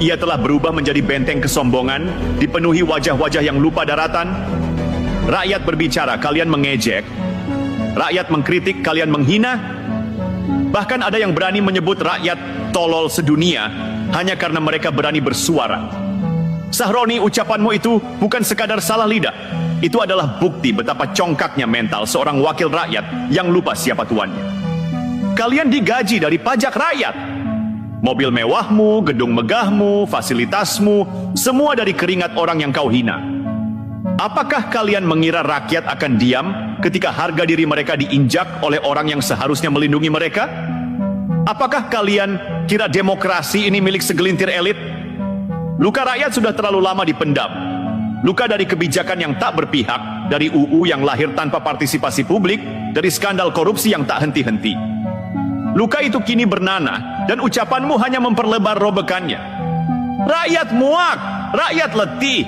Ia telah berubah menjadi benteng kesombongan, dipenuhi wajah-wajah yang lupa daratan. Rakyat berbicara, kalian mengejek. Rakyat mengkritik, kalian menghina. Bahkan ada yang berani menyebut rakyat tolol sedunia hanya karena mereka berani bersuara. Sahroni, ucapanmu itu bukan sekadar salah lidah. Itu adalah bukti betapa congkaknya mental seorang wakil rakyat yang lupa siapa tuannya. Kalian digaji dari pajak rakyat. Mobil mewahmu, gedung megahmu, fasilitasmu, semua dari keringat orang yang kau hina. Apakah kalian mengira rakyat akan diam ketika harga diri mereka diinjak oleh orang yang seharusnya melindungi mereka? Apakah kalian kira demokrasi ini milik segelintir elit? Luka rakyat sudah terlalu lama dipendam. Luka dari kebijakan yang tak berpihak, dari UU yang lahir tanpa partisipasi publik, dari skandal korupsi yang tak henti-henti. Luka itu kini bernanah, dan ucapanmu hanya memperlebar robekannya. Rakyat muak, rakyat letih,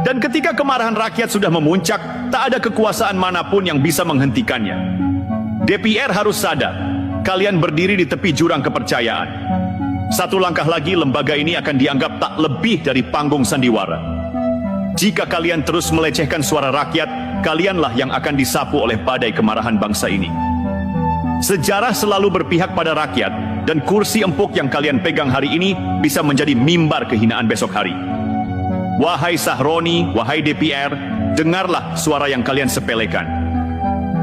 dan ketika kemarahan rakyat sudah memuncak, tak ada kekuasaan manapun yang bisa menghentikannya. DPR harus sadar, kalian berdiri di tepi jurang kepercayaan. Satu langkah lagi, lembaga ini akan dianggap tak lebih dari panggung sandiwara. Jika kalian terus melecehkan suara rakyat, kalianlah yang akan disapu oleh badai kemarahan bangsa ini. Sejarah selalu berpihak pada rakyat, dan kursi empuk yang kalian pegang hari ini bisa menjadi mimbar kehinaan besok hari. Wahai Sahroni, wahai DPR, dengarlah suara yang kalian sepelekan.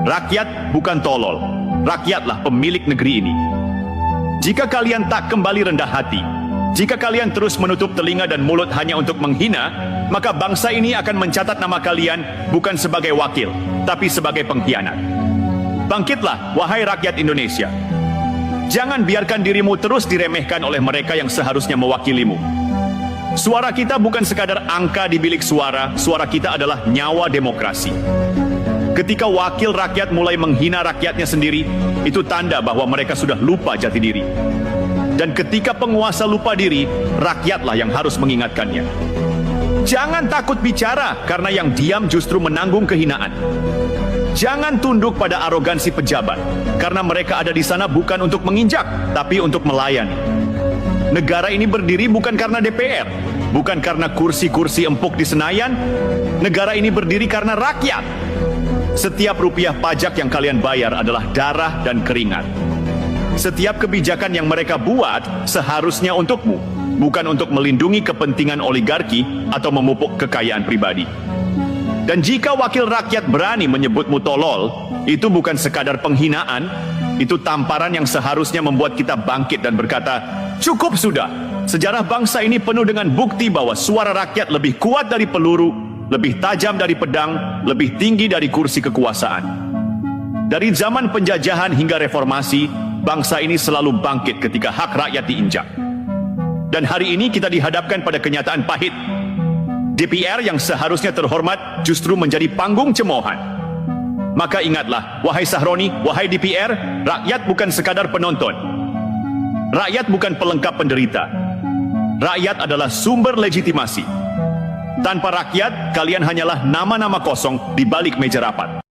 Rakyat bukan tolol, rakyatlah pemilik negeri ini. Jika kalian tak kembali rendah hati, jika kalian terus menutup telinga dan mulut hanya untuk menghina, maka bangsa ini akan mencatat nama kalian bukan sebagai wakil, tapi sebagai pengkhianat. Bangkitlah, wahai rakyat Indonesia. Jangan biarkan dirimu terus diremehkan oleh mereka yang seharusnya mewakilimu. Suara kita bukan sekadar angka di bilik suara, suara kita adalah nyawa demokrasi. Ketika wakil rakyat mulai menghina rakyatnya sendiri, itu tanda bahwa mereka sudah lupa jati diri. Dan ketika penguasa lupa diri, rakyatlah yang harus mengingatkannya. Jangan takut bicara, karena yang diam justru menanggung kehinaan. Jangan tunduk pada arogansi pejabat, karena mereka ada di sana bukan untuk menginjak, tapi untuk melayani. Negara ini berdiri bukan karena DPR, bukan karena kursi-kursi empuk di Senayan. Negara ini berdiri karena rakyat. Setiap rupiah pajak yang kalian bayar adalah darah dan keringat. Setiap kebijakan yang mereka buat seharusnya untukmu, bukan untuk melindungi kepentingan oligarki atau memupuk kekayaan pribadi. Dan jika wakil rakyat berani menyebutmu tolol, itu bukan sekadar penghinaan, itu tamparan yang seharusnya membuat kita bangkit dan berkata, cukup sudah. Sejarah bangsa ini penuh dengan bukti bahwa suara rakyat lebih kuat dari peluru, lebih tajam dari pedang, lebih tinggi dari kursi kekuasaan. Dari zaman penjajahan hingga reformasi, bangsa ini selalu bangkit ketika hak rakyat diinjak. Dan hari ini kita dihadapkan pada kenyataan pahit. DPR yang seharusnya terhormat justru menjadi panggung cemoohan. Maka ingatlah, wahai Sahroni, wahai DPR, rakyat bukan sekadar penonton. Rakyat bukan pelengkap penderita. Rakyat adalah sumber legitimasi. Tanpa rakyat, kalian hanyalah nama-nama kosong di balik meja rapat.